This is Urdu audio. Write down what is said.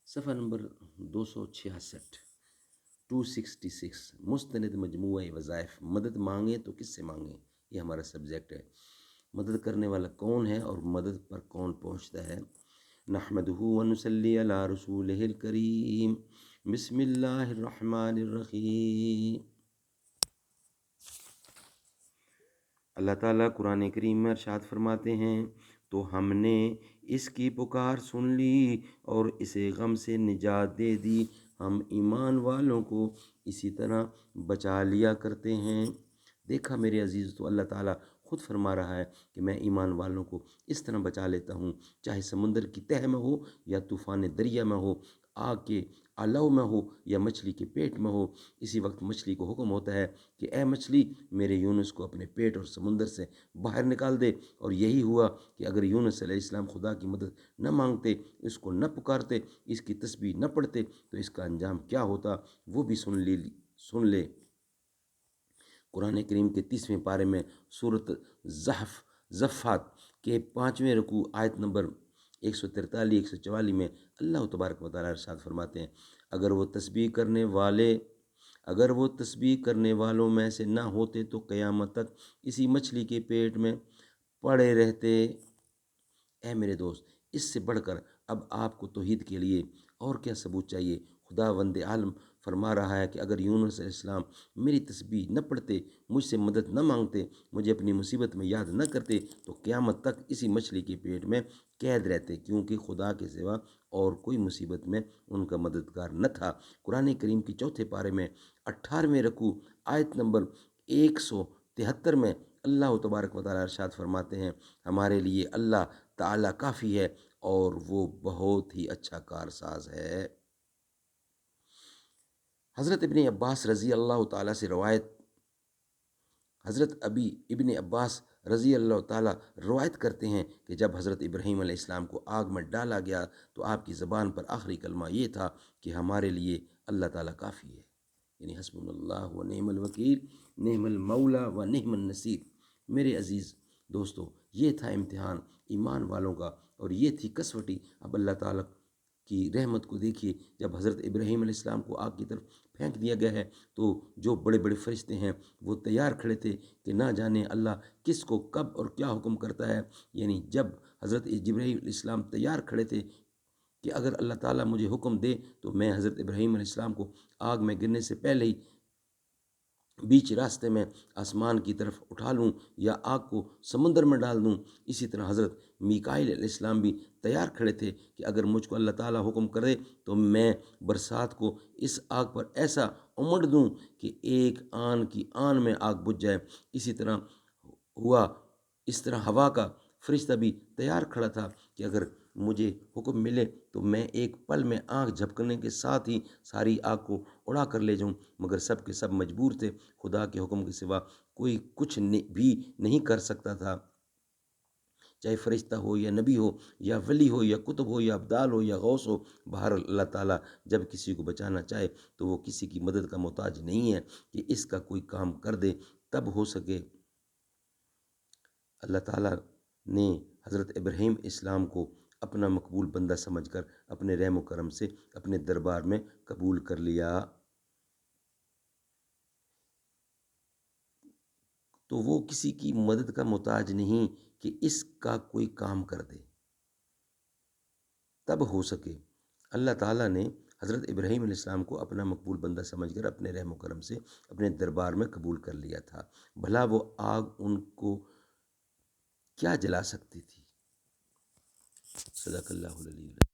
صفحہ نمبر 266 266 مستند مجموعہ وظائف. مدد مانگیں تو کس سے مانگیں؟ یہ ہمارا سبجیکٹ ہے. مدد کرنے والا کون ہے اور مدد پر کون پہنچتا ہے؟ نحمدہ ونصلی علی رسولہ الکریم. بسم اللہ الرحمن الرحیم. اللہ تعالیٰ قرآن کریم میں ارشاد فرماتے ہیں، تو ہم نے اس کی پکار سن لی اور اسے غم سے نجات دے دی. ہم ایمان والوں کو اسی طرح بچا لیا کرتے ہیں. دیکھا میرے عزیز، تو اللہ تعالیٰ خود فرما رہا ہے کہ میں ایمان والوں کو اس طرح بچا لیتا ہوں، چاہے سمندر کی تہہ میں ہو یا طوفان دریا میں ہو، آگ کے علو میں ہو یا مچھلی کے پیٹ میں ہو. اسی وقت مچھلی کو حکم ہوتا ہے کہ اے مچھلی، میرے یونس کو اپنے پیٹ اور سمندر سے باہر نکال دے. اور یہی ہوا کہ اگر یونس علیہ السلام خدا کی مدد نہ مانگتے، اس کو نہ پکارتے، اس کی تسبیح نہ پڑھتے، تو اس کا انجام کیا ہوتا وہ بھی سن لے. قرآن کریم کے 30ویں پارے میں سورۃ زفات کے 5ویں رکوع آیت نمبر 143 144 میں اللہ تبارک و تعالیٰ ارشاد فرماتے ہیں، اگر وہ تسبیح کرنے والوں میں سے نہ ہوتے تو قیامت تک اسی مچھلی کے پیٹ میں پڑے رہتے. اے میرے دوست، اس سے بڑھ کر اب آپ کو توحید کے لیے اور کیا ثبوت چاہیے؟ خداوند عالم فرما رہا ہے کہ اگر یونس علیہ السلام میری تسبیح نہ پڑھتے، مجھ سے مدد نہ مانگتے، مجھے اپنی مصیبت میں یاد نہ کرتے، تو قیامت تک اسی مچھلی کے پیٹ میں قید رہتے، کیونکہ خدا کے سوا اور کوئی مصیبت میں ان کا مددگار نہ تھا. قرآن کریم کی 4 پارے میں 18ویں رکوع آیت نمبر 173 میں اللہ تبارک و تعالیٰ ارشاد فرماتے ہیں، ہمارے لیے اللہ تعالیٰ کافی ہے اور وہ بہت ہی اچھا کارساز ہے. حضرت ابن عباس رضی اللہ تعالیٰ سے روایت، حضرت ابن عباس رضی اللہ تعالیٰ روایت کرتے ہیں کہ جب حضرت ابراہیم علیہ السلام کو آگ میں ڈالا گیا تو آپ کی زبان پر آخری کلمہ یہ تھا کہ ہمارے لیے اللہ تعالیٰ کافی ہے، یعنی حسبنا اللہ و نعم الوکیل، نعم المولا و نعم النصیر. میرے عزیز دوستو، یہ تھا امتحان ایمان والوں کا اور یہ تھی کسوٹی. اب اللہ تعالیٰ کی رحمت کو دیکھیے، جب حضرت ابراہیم علیہ السلام کو آگ کی طرف پھینک دیا گیا ہے تو جو بڑے بڑے فرشتے ہیں وہ تیار کھڑے تھے کہ نہ جانے اللہ کس کو کب اور کیا حکم کرتا ہے. یعنی جب حضرت جبرائیل علیہ السلام تیار کھڑے تھے کہ اگر اللہ تعالیٰ مجھے حکم دے تو میں حضرت ابراہیم علیہ السلام کو آگ میں گرنے سے پہلے ہی بیچ راستے میں آسمان کی طرف اٹھا لوں یا آگ کو سمندر میں ڈال دوں. اسی طرح حضرت میکائیل علیہ السلام بھی تیار کھڑے تھے کہ اگر مجھ کو اللہ تعالیٰ حکم کرے تو میں برسات کو اس آگ پر ایسا امڑ دوں کہ ایک آن کی آن میں آگ بجھ جائے. اسی طرح ہوا. اس طرح ہوا کا فرشتہ بھی تیار کھڑا تھا کہ اگر مجھے حکم ملے تو میں ایک پل میں آنکھ جھپکنے کے ساتھ ہی ساری آگ کو اڑا کر لے جاؤں. مگر سب کے سب مجبور تھے، خدا کے حکم کے سوا کوئی کچھ بھی نہیں کر سکتا تھا، چاہے فرشتہ ہو یا نبی ہو یا ولی ہو یا کتب ہو یا ابدال ہو یا غوث ہو. بہر اللہ تعالیٰ جب کسی کو بچانا چاہے تو وہ کسی کی مدد کا محتاج نہیں ہے کہ اس کا کوئی کام کر دے تب ہو سکے. اللہ تعالیٰ نے حضرت ابراہیم اسلام کو اپنا مقبول بندہ سمجھ کر اپنے رحم و کرم سے اپنے دربار میں قبول کر لیا. تو وہ کسی کی مدد کا محتاج نہیں کہ اس کا کوئی کام کر دے تب ہو سکے. اللہ تعالیٰ نے حضرت ابراہیم علیہ السلام کو اپنا مقبول بندہ سمجھ کر اپنے رحم و کرم سے اپنے دربار میں قبول کر لیا تھا. بھلا وہ آگ ان کو کیا جلا سکتی تھی؟ صدق اللہ العلی العظیم.